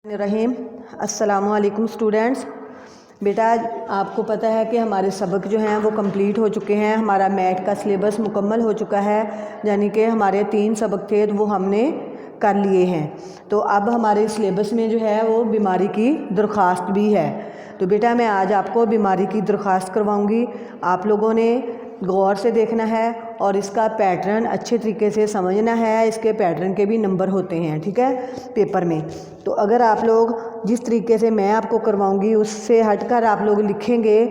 रहीम अस्सलामुअलैकुम स्टूडेंट्स। बेटा आपको पता है कि हमारे सबक जो हैं वो कंप्लीट हो चुके हैं। हमारा मैथ का सिलेबस मुकम्मल हो चुका है, यानी कि हमारे 3 सबक थे वो हमने कर लिए हैं। तो अब हमारे सिलेबस में जो है वो बीमारी की दरख्वास्त भी है। तो बेटा मैं आज आपको बीमारी की दरख्वास्त करवाऊंगी। आप लोगों ने गौर से देखना है और इसका पैटर्न अच्छे तरीके से समझना है। इसके पैटर्न के भी नंबर होते हैं, ठीक है, पेपर में। तो अगर आप लोग जिस तरीके से मैं आपको करवाऊंगी उससे हटकर आप लोग लिखेंगे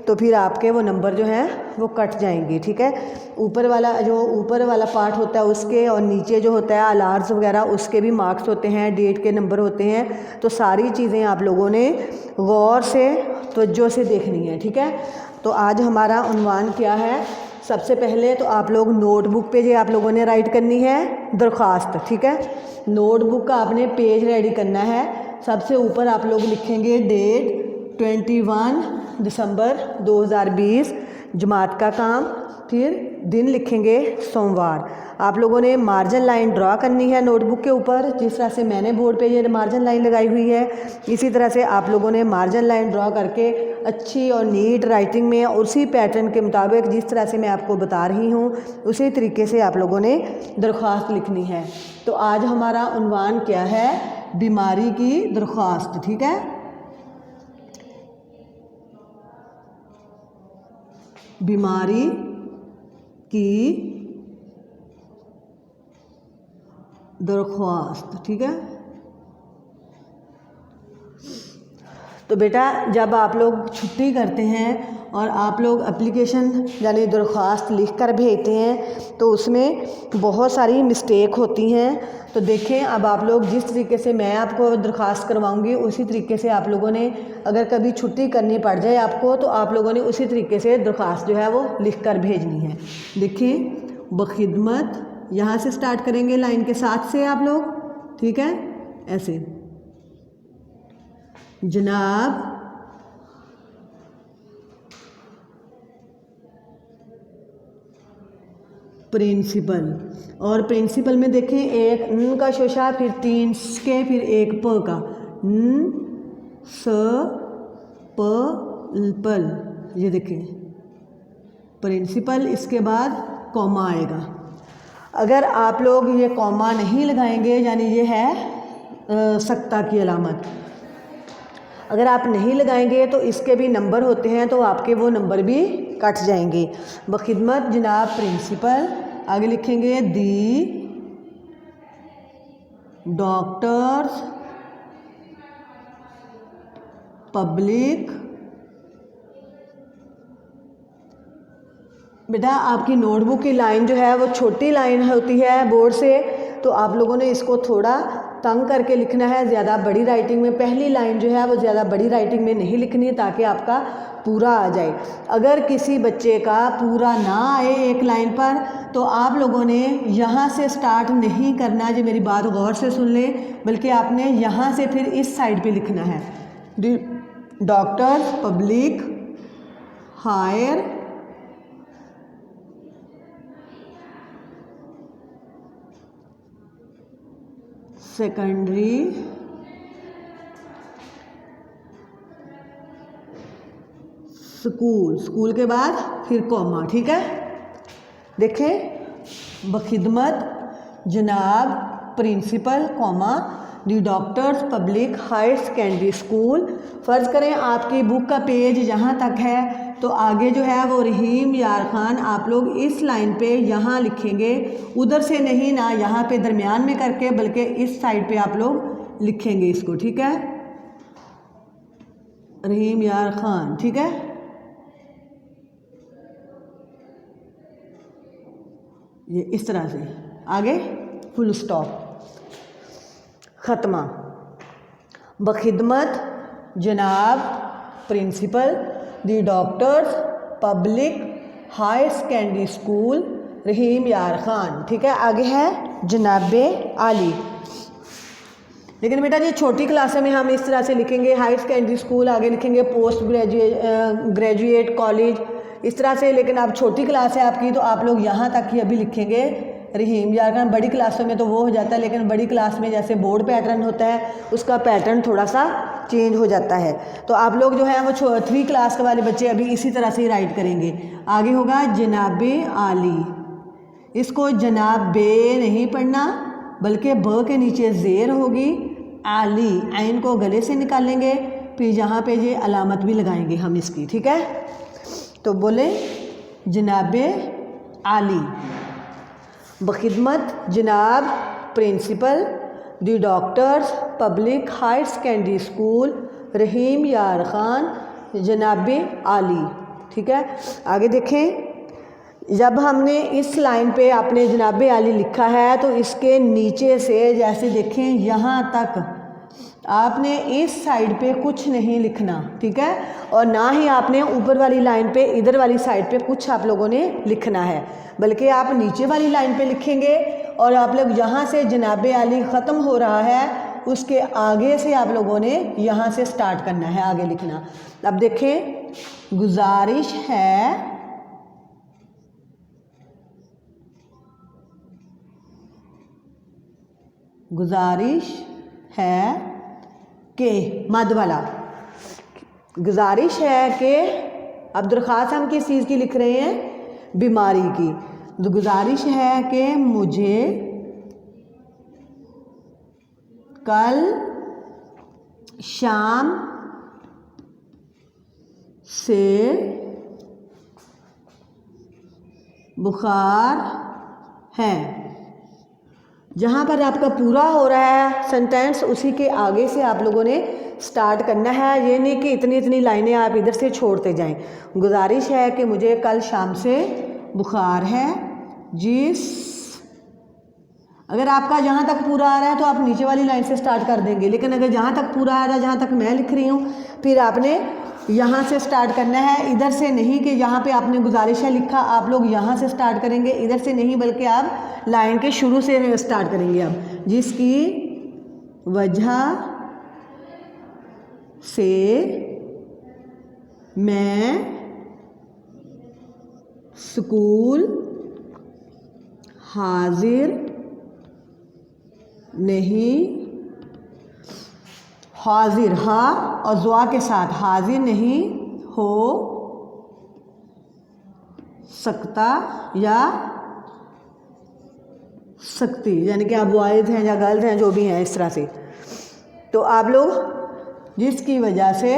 तो फिर आपके वो नंबर जो हैं वो कट जाएंगे, ठीक है। ऊपर वाला पार्ट होता है उसके, और नीचे जो होता है अलार्स वगैरह उसके भी मार्क्स होते हैं, डेट के नंबर होते हैं। तो सारी चीज़ें आप लोगों ने गौर से तवज्जो से देखनी है, ठीक है। तो आज हमारा उन्वान क्या है? सबसे पहले तो आप लोग नोटबुक पे जो आप लोगों ने राइट करनी है दरख्वास्त, ठीक है। नोटबुक का आपने पेज रेडी करना है। सबसे ऊपर आप लोग लिखेंगे डेट 21 दिसंबर 2020, जमात का काम, फिर दिन लिखेंगे सोमवार। आप लोगों ने मार्जिन लाइन ड्रा करनी है नोटबुक के ऊपर, जिस तरह से मैंने बोर्ड पे ये मार्जिन लाइन लगाई हुई है। इसी तरह से आप लोगों ने मार्जिन लाइन ड्रा करके अच्छी और नीट राइटिंग में उसी पैटर्न के मुताबिक जिस तरह से मैं आपको बता रही हूँ उसी तरीके से आप लोगों ने दरख्वास्त लिखनी है। तो आज हमारा उन्वान क्या है? बीमारी की दरख्वास्त, ठीक है। बीमारी की दरख्वास्त, ठीक है। तो बेटा जब आप लोग छुट्टी करते हैं और आप लोग एप्लीकेशन यानी दरख्वास्त लिख कर भेजते हैं तो उसमें बहुत सारी मिस्टेक होती हैं। तो देखें, अब आप लोग जिस तरीके से मैं आपको दरख्वास्त करवाऊंगी उसी तरीके से आप लोगों ने, अगर कभी छुट्टी करनी पड़ जाए आपको, तो आप लोगों ने उसी तरीके से दरख्वास्त जो है वो लिख कर भेजनी है। देखिए, बखिदमत, यहाँ से स्टार्ट करेंगे लाइन के साथ से आप लोग, ठीक है, ऐसे। जनाब प्रिंसिपल, और प्रिंसिपल में देखें एक न का शोशा, फिर 3 के, फिर एक प का, न स प पल, ये देखें प्रिंसिपल। इसके बाद कॉमा आएगा। अगर आप लोग ये कॉमा नहीं लगाएंगे यानी ये है सख्ता की अलामत, अगर आप नहीं लगाएंगे तो इसके भी नंबर होते हैं, तो आपके वो नंबर भी कट जाएंगे। बखिदमत जनाब प्रिंसिपल, आगे लिखेंगे दी डॉक्टर्स पब्लिक। बेटा आपकी नोटबुक की लाइन जो है वो छोटी लाइन होती है बोर्ड से, तो आप लोगों ने इसको थोड़ा तंग करके लिखना है। ज़्यादा बड़ी राइटिंग में पहली लाइन जो है वो ज़्यादा बड़ी राइटिंग में नहीं लिखनी है ताकि आपका पूरा आ जाए। अगर किसी बच्चे का पूरा ना आए एक लाइन पर तो आप लोगों ने यहाँ से स्टार्ट नहीं करना, जो मेरी बात गौर से सुन लें, बल्कि आपने यहाँ से फिर इस साइड पे लिखना है। Doctor public higher secondary school, school के बाद फिर कॉमा, ठीक है। देखें, बखिदमत जनाब principal comma the doctors public higher secondary school. फ़र्ज़ करें आपकी बुक का पेज यहाँ तक है तो आगे जो है वो रहीम यार खान आप लोग इस लाइन पे यहाँ लिखेंगे, उधर से नहीं ना यहाँ पे दरमियान में करके, बल्कि इस साइड पे आप लोग लिखेंगे इसको, ठीक है, रहीम यार खान, ठीक है। ये इस तरह से आगे फुल स्टॉप, ख़त्मा। बखिदमत जनाब principal the doctors public higher secondary school Rahim Yar Khan, ठीक है। आगे है जनाबे आली। लेकिन बेटा ये छोटी क्लासों में हम इस तरह से लिखेंगे, हायर सेकेंडरी स्कूल, आगे लिखेंगे पोस्ट ग्रेजुएट कॉलेज, इस तरह से। लेकिन अब छोटी क्लास है आपकी तो आप लोग यहाँ तक ही अभी लिखेंगे रहीम यार खान। बड़ी क्लासों में तो वो हो जाता है, लेकिन बड़ी क्लास में जैसे बोर्ड पैटर्न होता है उसका पैटर्न थोड़ा सा चेंज हो जाता है। तो आप लोग जो है वो 3 क्लास के वाले बच्चे अभी इसी तरह से ही राइट करेंगे। आगे होगा जनाबे आली। इसको जनाब बे नहीं पढ़ना, बल्कि ब के नीचे ज़ेर होगी। आली आइन को गले से निकालेंगे, फिर यहाँ पे ये अलामत भी लगाएंगे हम इसकी, ठीक है। तो बोले जनाबे आली, बखिदमत जनाब principal the doctors public higher secondary school Rahim Yar Khan जनाबे आली, ठीक है। आगे देखें, जब हमने इस लाइन पे आपने जनाबे आली लिखा है तो इसके नीचे से जैसे देखें यहाँ तक आपने इस साइड पे कुछ नहीं लिखना, ठीक है। और ना ही आपने ऊपर वाली लाइन पे इधर वाली साइड पे कुछ आप लोगों ने लिखना है, बल्कि आप नीचे वाली लाइन पे लिखेंगे। और आप लोग यहाँ से जनाबे आली ख़त्म हो रहा है उसके आगे से आप लोगों ने यहाँ से स्टार्ट करना है आगे लिखना। अब देखें, गुजारिश है के मद वाला, गुजारिश है कि अब दरख्वास्त हम किस चीज़ की लिख रहे हैं, बीमारी की। तो गुजारिश है कि मुझे कल शाम से बुखार है। जहाँ पर आपका पूरा हो रहा है सेंटेंस उसी के आगे से आप लोगों ने स्टार्ट करना है। ये नहीं कि इतनी इतनी लाइनें आप इधर से छोड़ते जाएं। गुजारिश है कि मुझे कल शाम से बुखार है, अगर आपका जहाँ तक पूरा आ रहा है तो आप नीचे वाली लाइन से स्टार्ट कर देंगे, लेकिन अगर जहाँ तक पूरा आ रहा है, जहाँ तक मैं लिख रही हूँ, फिर आपने यहाँ से स्टार्ट करना है, इधर से नहीं कि यहाँ पे आपने गुजारिश है लिखा आप लोग यहाँ से स्टार्ट करेंगे, इधर से नहीं, बल्कि आप लाइन के शुरू से स्टार्ट करेंगे। अब जिसकी वजह से मैं स्कूल हाजिर नहीं, हाजिर हा और जुआ के साथ, हाजिर नहीं हो सकता या सकती, यानी कि आप वाइज हैं या गर्ल्स हैं जो भी हैं इस तरह से। तो आप लोग जिसकी वजह से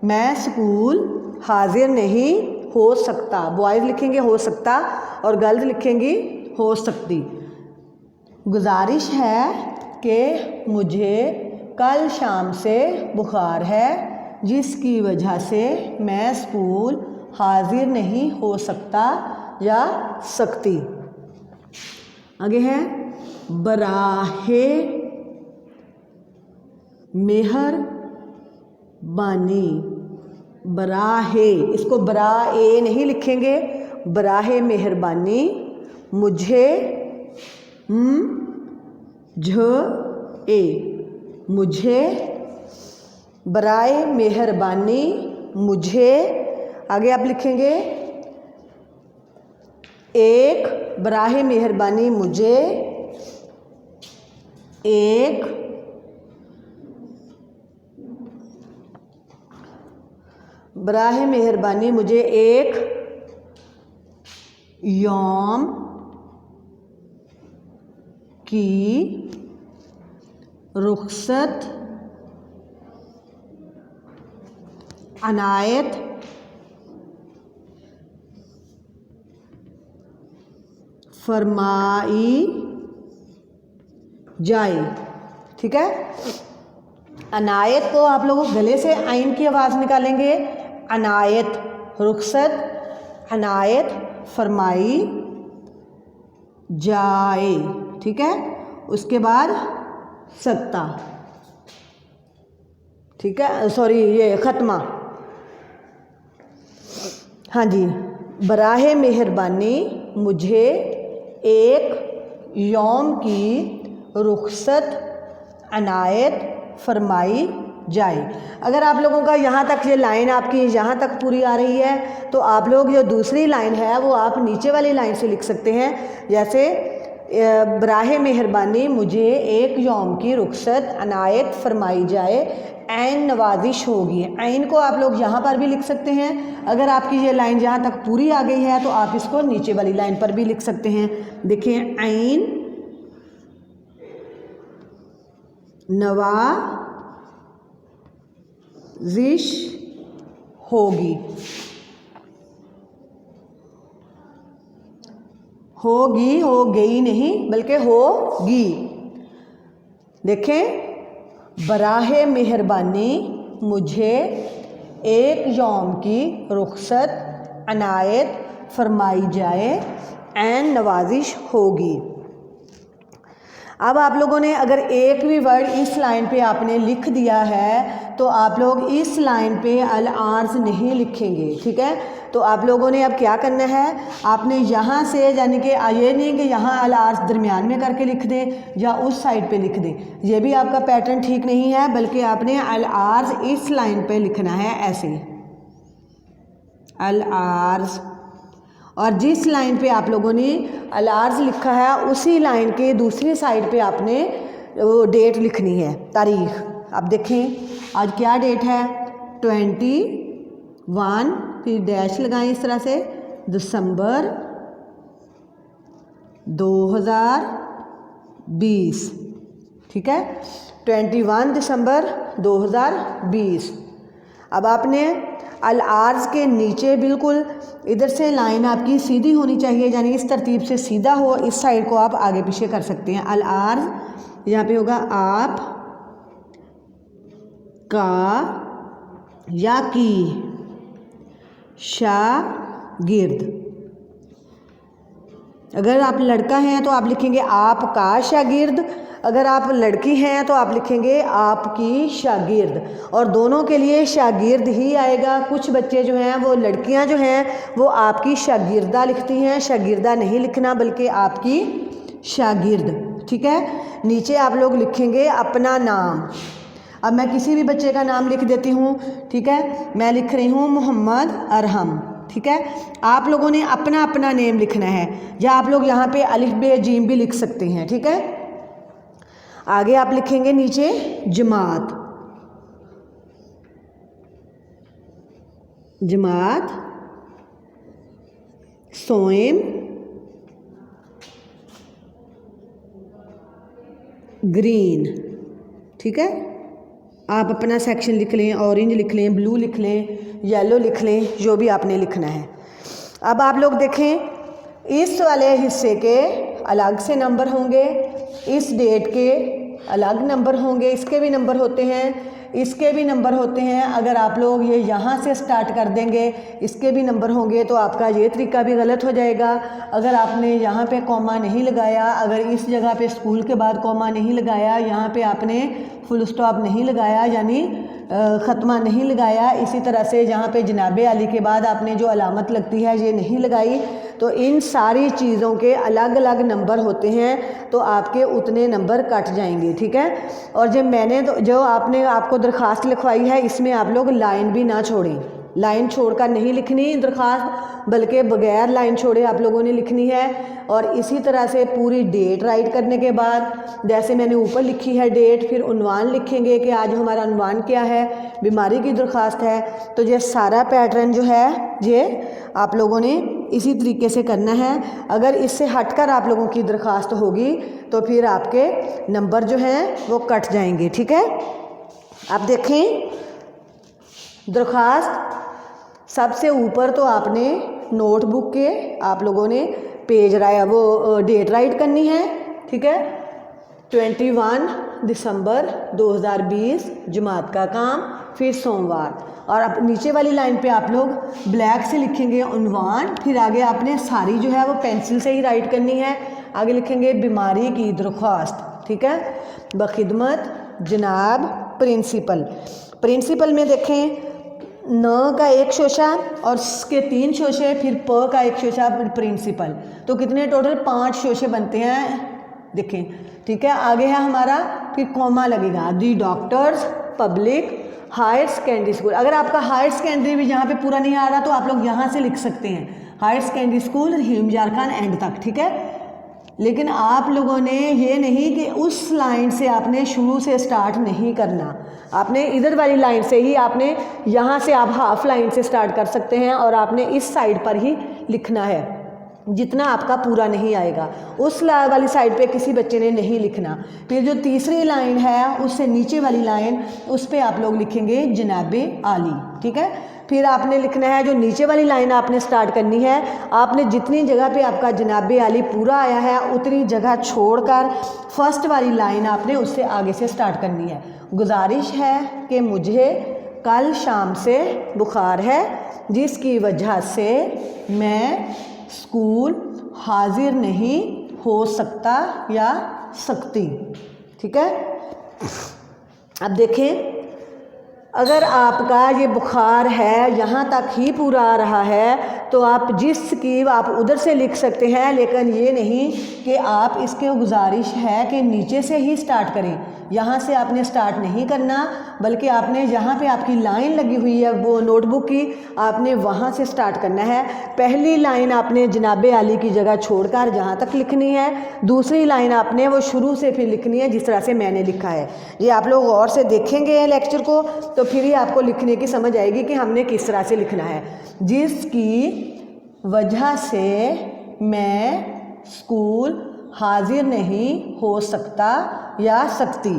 मैं स्कूल हाजिर नहीं हो सकता, बॉयज़ लिखेंगे हो सकता और गर्ल्स लिखेंगी हो सकती। गुजारिश है कि मुझे कल शाम से बुखार है, जिसकी वजह से मैं स्कूल हाजिर नहीं हो सकता या सकती। आगे है बराहे मेहर बानी, बराहे, इसको बरा ए नहीं लिखेंगे, बराहे मेहरबानी मुझे झ ए, मुझे, बराए मेहरबानी मुझे। आगे आप लिखेंगे एक, बराहे मेहरबानी मुझे एक बराहे मेहरबानी मुझे एक यौम की रुखसत अनायत फरमाई जाए। ठीक है, अनायत को आप लोग गले से आइन की आवाज़ निकालेंगे, अनायत, रुखसत अनायत फरमाई जाए। ठीक है, उसके बाद सकता, ठीक है, सॉरी ये ख़त्मा। हाँ जी, बराहे मेहरबानी मुझे एक यौम की रुखसत अनायत फरमाई जाए। अगर आप लोगों का यहाँ तक ये लाइन आपकी यहाँ तक पूरी आ रही है तो आप लोग जो दूसरी लाइन है वो आप नीचे वाली लाइन से लिख सकते हैं। जैसे बराह मेहरबानी मुझे एक यौम की रुखसत अनायत फरमाई जाए, ऐन नवाजिश होगी। ऐन को आप लोग यहाँ पर भी लिख सकते हैं। अगर आपकी ये लाइन यहाँ तक पूरी आ गई है तो आप इसको नीचे वाली लाइन पर भी लिख सकते हैं। देखिए, ऐन नवाजिश होगी, होगी, हो गई नहीं बल्कि होगी। देखें, बराहे मेहरबानी मुझे एक यौम की रुखसत अनायत फरमाई जाए, ऐन नवाजिश होगी। अब आप लोगों ने अगर एक भी वर्ड इस लाइन पे आपने लिख दिया है तो आप लोग इस लाइन पे अल आर्ज नहीं लिखेंगे, ठीक है। तो आप लोगों ने अब क्या करना है, आपने यहाँ से यानी कि ये नहीं कि यहाँ अल आर्ज दरमियान में करके लिख दें या उस साइड पे लिख दें, ये भी आपका पैटर्न ठीक नहीं है, बल्कि आपने अल आर्ज इस लाइन पे लिखना है, ऐसे अल आर्ज। और जिस लाइन पे आप लोगों ने अल आर्ज लिखा है उसी लाइन के दूसरी साइड पे आपने वो डेट लिखनी है, तारीख। अब देखें, आज क्या डेट है, 21, फिर डैश लगाएं इस तरह से, दिसंबर 2020, ठीक है, 21 दिसंबर 2020। अब आपने अल आर्ज के नीचे बिल्कुल इधर से लाइन आपकी सीधी होनी चाहिए, यानी इस तरतीब से सीधा हो, इस साइड को आप आगे पीछे कर सकते हैं। अल आर्ज यहाँ पे होगा आप का या की शागिर्द। अगर आप लड़का हैं तो आप लिखेंगे आपका शागिर्द, अगर आप लड़की हैं तो आप लिखेंगे आपकी शागिर्द, और दोनों के लिए शागिर्द ही आएगा। कुछ बच्चे जो हैं वो लड़कियां जो हैं वो आपकी शागिर्दा लिखती हैं, शागिर्दा नहीं लिखना बल्कि आपकी शागिर्द, ठीक है। नीचे आप लोग लिखेंगे अपना नाम। अब मैं किसी भी बच्चे का नाम लिख देती हूँ, ठीक है, मैं लिख रही हूँ मोहम्मद अरहम, ठीक है। आप लोगों ने अपना अपना नेम लिखना है, या आप लोग यहाँ पे अलिफ बे जीम भी लिख सकते हैं, ठीक है। आगे आप लिखेंगे नीचे जमात, जमात, सोएम, ग्रीन, ठीक है। आप अपना सेक्शन लिख लें, ऑरेंज लिख लें, ब्लू लिख लें, येलो लिख लें, जो भी आपने लिखना है। अब आप लोग देखें, इस वाले हिस्से के अलग से नंबर होंगे, इस डेट के अलग नंबर होंगे, इसके भी नंबर होते हैं, इसके भी नंबर होते हैं। अगर आप लोग ये यहाँ से स्टार्ट कर देंगे, इसके भी नंबर होंगे, तो आपका ये तरीका भी गलत हो जाएगा। अगर आपने यहाँ पे कॉमा नहीं लगाया, अगर इस जगह पे स्कूल के बाद कॉमा नहीं लगाया, यहाँ पे आपने फुल स्टॉप नहीं लगाया यानी ख़त्मा नहीं लगाया, इसी तरह से जहाँ पे जनाबे अली के बाद आपने जो अलामत लगती है ये नहीं लगाई, तो इन सारी चीज़ों के अलग अलग नंबर होते हैं, तो आपके उतने नंबर कट जाएंगे, ठीक है। और जब मैंने तो जो आपने आपको दरख्वास्त लिखवाई है, इसमें आप लोग लाइन भी ना छोड़ें, लाइन छोड़कर नहीं लिखनी दरख्वास्त, बल्कि बगैर लाइन छोड़े आप लोगों ने लिखनी है। और इसी तरह से पूरी डेट राइट करने के बाद, जैसे मैंने ऊपर लिखी है डेट, फिर उन्वान लिखेंगे कि आज हमारा उन्वान क्या है, बीमारी की दरख्वास्त है। तो ये सारा पैटर्न जो है ये आप लोगों ने इसी तरीके से करना है। अगर इससे हटकर आप लोगों की दरख्वास्त होगी तो फिर आपके नंबर जो हैं वो कट जाएंगे, ठीक है। आप देखें, दरख्वास्त सबसे ऊपर तो आपने नोटबुक के आप लोगों ने पेज वो डेट राइट करनी है, ठीक है। 21 दिसंबर 2020 जुमात का काम, फिर सोमवार। और अब नीचे वाली लाइन पे आप लोग ब्लैक से लिखेंगे उन्वान, फिर आगे आपने सारी जो है वो पेंसिल से ही राइट करनी है। आगे लिखेंगे बीमारी की दरख्वास्त, ठीक है, बखिदमत जनाब प्रिंसिपल। प्रिंसिपल में देखें, न का एक शोशा और उसके 3 शोशे, फिर प का एक शोशा, फिर प्रिंसिपल, तो कितने टोटल 5 शोशे बनते हैं, देखें, ठीक है। आगे है हमारा, फिर कॉमा लगेगा, the doctors public higher secondary school. अगर आपका हायर सेकेंडरी भी यहाँ पे पूरा नहीं आ रहा तो आप लोग यहाँ से लिख सकते हैं, higher secondary school Rahim Yar Khan and तक, ठीक है। लेकिन आप लोगों ने ये नहीं कि उस लाइन से आपने शुरू से स्टार्ट नहीं करना, आपने इधर वाली लाइन से ही, आपने यहाँ से आप हाफ लाइन से स्टार्ट कर सकते हैं और आपने इस साइड पर ही लिखना है, जितना आपका पूरा नहीं आएगा उस वाली साइड पे किसी बच्चे ने नहीं लिखना। फिर जो तीसरी लाइन है उससे नीचे वाली लाइन, उस पर आप लोग लिखेंगे जनाबे आली, ठीक है। फिर आपने लिखना है, जो नीचे वाली लाइन आपने स्टार्ट करनी है, आपने जितनी जगह पे आपका जनाबे आली पूरा आया है उतनी जगह छोड़कर फर्स्ट वाली लाइन आपने उससे आगे से स्टार्ट करनी है। गुजारिश है कि मुझे कल शाम से बुखार है जिसकी वजह से मैं स्कूल हाजिर नहीं हो सकता या सकती, ठीक है। अब देखें, अगर आपका ये बुखार है यहाँ तक ही पूरा आ रहा है तो आप जिसकी आप उधर से लिख सकते हैं, लेकिन ये नहीं कि आप इसके गुजारिश है कि नीचे से ही स्टार्ट करें, यहाँ से आपने स्टार्ट नहीं करना, बल्कि आपने जहाँ पे आपकी लाइन लगी हुई है वो नोटबुक की, आपने वहाँ से स्टार्ट करना है। पहली लाइन आपने जनाबे आली की जगह छोड़कर जहाँ तक लिखनी है, दूसरी लाइन आपने वो शुरू से फिर लिखनी है जिस तरह से मैंने लिखा है। ये आप लोग गौर से देखेंगे लेक्चर को तो फिर ही आपको लिखने की समझ आएगी कि हमने किस तरह से लिखना है। जिसकी वजह से मैं स्कूल हाजिर नहीं हो सकता या सकती।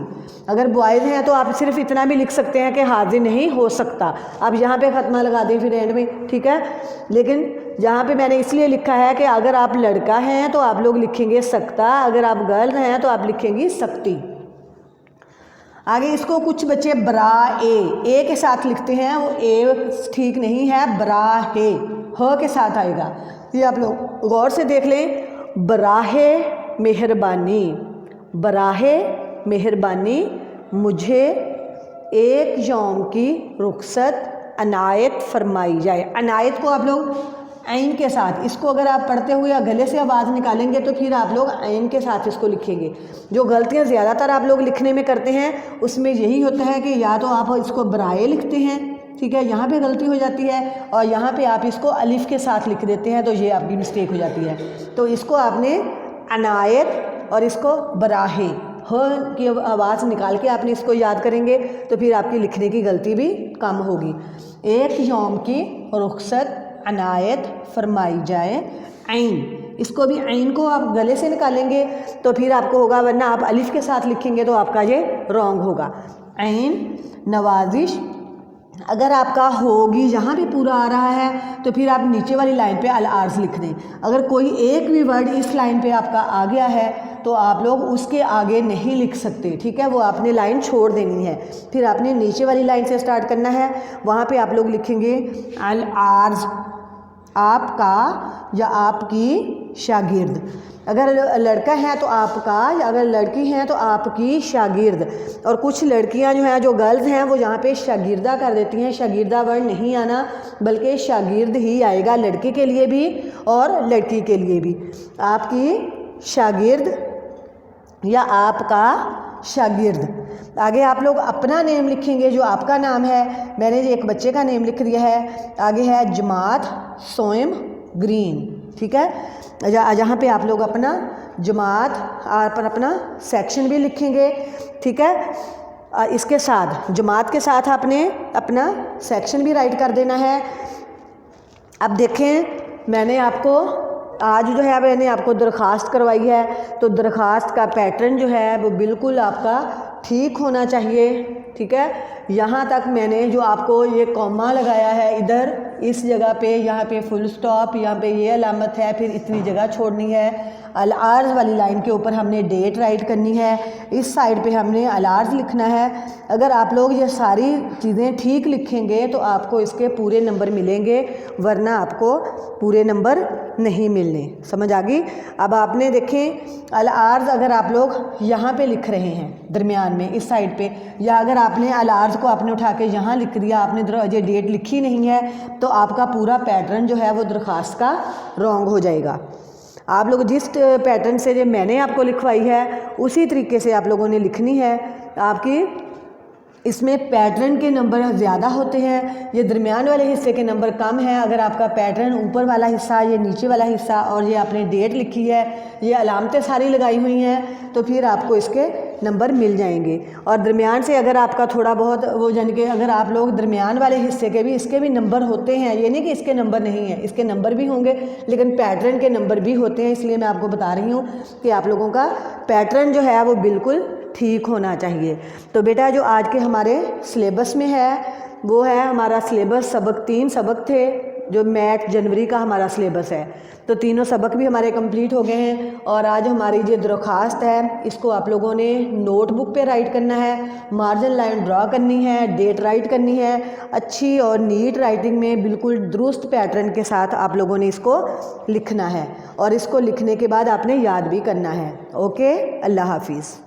अगर बॉयज़ हैं तो आप सिर्फ इतना भी लिख सकते हैं कि हाजिर नहीं हो सकता, आप यहाँ पे ख़त्मा लगा दें फिर एंड में, ठीक है। लेकिन यहाँ पे मैंने इसलिए लिखा है कि अगर आप लड़का हैं तो आप लोग लिखेंगे सकता, अगर आप गर्ल हैं तो आप लिखेंगी सकती। आगे इसको कुछ बच्चे बरा ए के साथ लिखते हैं, वो ए ठीक नहीं है, बरा हे ह के साथ आएगा। ये आप लोग गौर से देख लें, बराहे मेहरबानी, बराहे मेहरबानी मुझे एक यौम की रुखसत अनायत फरमाई जाए। अनायत को आप लोग ऐन के साथ, इसको अगर आप पढ़ते हुए गले से आवाज़ निकालेंगे तो फिर आप लोग ऐन के साथ इसको लिखेंगे। जो गलतियां ज़्यादातर आप लोग लिखने में करते हैं उसमें यही होता है कि या तो आप इसको बराए लिखते हैं, ठीक है, यहाँ पे गलती हो जाती है, और यहाँ पे आप इसको अलिफ के साथ लिख देते हैं तो ये आपकी मिस्टेक हो जाती है। तो इसको आपने अनायत और इसको बराहे ह की आवाज़ निकाल के आपने इसको याद करेंगे तो फिर आपकी लिखने की गलती भी कम होगी। एक यौम की रुखसत अनायत फरमाई जाए, ऐन, इसको भी ऐन को आप गले से निकालेंगे तो फिर आपको होगा, वरना आप अलिफ के साथ लिखेंगे तो आपका ये रॉन्ग होगा। ऐन नवाजिश, अगर आपका होगी यहाँ पे पूरा आ रहा है तो फिर आप नीचे वाली लाइन पे अल आर्ज लिख दें। अगर कोई एक भी वर्ड इस लाइन पे आपका आ गया है तो आप लोग उसके आगे नहीं लिख सकते, ठीक है, वो आपने लाइन छोड़ देनी है। फिर आपने नीचे वाली लाइन से स्टार्ट करना है, वहाँ पे आप लोग लिखेंगे अल आर्ज, आपका या आपकी शागिर्द। अगर लड़का है तो आपका, या अगर लड़की हैं तो आपकी शागिर्द। और कुछ लड़कियां जो हैं, जो गर्ल्स हैं, वो यहाँ पे शागिर्दा कर देती हैं। शागिर्दा वर्ड नहीं आना, बल्कि शागिर्द ही आएगा, लड़के के लिए भी और लड़की के लिए भी। आपकी शागिर्द या आपका शागिर्द। आगे आप लोग अपना नेम लिखेंगे, जो आपका नाम है। मैंने एक बच्चे का नेम लिख दिया है। आगे है जमात सोएम ग्रीन, ठीक है। जहाँ पे आप लोग अपना जमात पर अपना सेक्शन भी लिखेंगे, ठीक है। इसके साथ जमात के साथ आपने अपना सेक्शन भी राइट कर देना है। अब देखें, मैंने आपको आज जो है मैंने आपको दरख्वास्त करवाई है, तो दरख्वास्त का पैटर्न जो है वो बिल्कुल आपका ठीक होना चाहिए, ठीक है। यहाँ तक मैंने जो आपको ये कॉमा लगाया है, इधर इस जगह पे, यहाँ पे फुल स्टॉप, यहाँ पे ये अलामत है, फिर इतनी जगह छोड़नी है। अल आर्ज वाली लाइन के ऊपर हमने डेट राइट करनी है, इस साइड पे हमने अल आर्ज लिखना है। अगर आप लोग ये सारी चीज़ें ठीक लिखेंगे तो आपको इसके पूरे नंबर मिलेंगे, वरना आपको पूरे नंबर नहीं मिलने। समझ आ गई? अब आपने देखें, अल आर्ज अगर आप लोग यहाँ पे लिख रहे हैं दरमियान में इस साइड पे, या अगर आपने अल आर्ज को आपने उठा के यहाँ लिख दिया, आपने ये डेट लिखी नहीं है, तो आपका पूरा पैटर्न जो है वो दरख्वास्त का रॉन्ग हो जाएगा। आप लोग जिस पैटर्न से जो मैंने आपको लिखवाई है उसी तरीके से आप लोगों ने लिखनी है। आपकी इसमें पैटर्न के नंबर ज़्यादा होते हैं, ये दरमियान वाले हिस्से के नंबर कम हैं। अगर आपका पैटर्न ऊपर वाला हिस्सा, ये नीचे वाला हिस्सा और ये आपने डेट लिखी है, ये अलामतें सारी लगाई हुई हैं, तो फिर आपको इसके नंबर मिल जाएंगे। और दरमियान से अगर आपका थोड़ा बहुत वो यानी कि अगर आप लोग दरमियान वाले हिस्से के भी इसके भी नंबर होते हैं, ये नहीं कि इसके नंबर नहीं है, इसके नंबर भी होंगे लेकिन पैटर्न के नंबर भी होते हैं। इसलिए मैं आपको बता रही हूँ कि आप लोगों का पैटर्न जो है वो बिल्कुल ठीक होना चाहिए। तो बेटा जो आज के हमारे सिलेबस में है वो है हमारा सिलेबस, सबक 3 सबक थे जो मैथ जनवरी का हमारा सिलेबस है। तो तीनों सबक भी हमारे कंप्लीट हो गए हैं। और आज हमारी जो दरख्वास्त है इसको आप लोगों ने नोटबुक पे राइट करना है, मार्जिन लाइन ड्रा करनी है, डेट राइट करनी है, अच्छी और नीट राइटिंग में बिल्कुल दुरुस्त पैटर्न के साथ आप लोगों ने इसको लिखना है। और इसको लिखने के बाद आपने याद भी करना है। ओके, अल्लाह हाफिज़।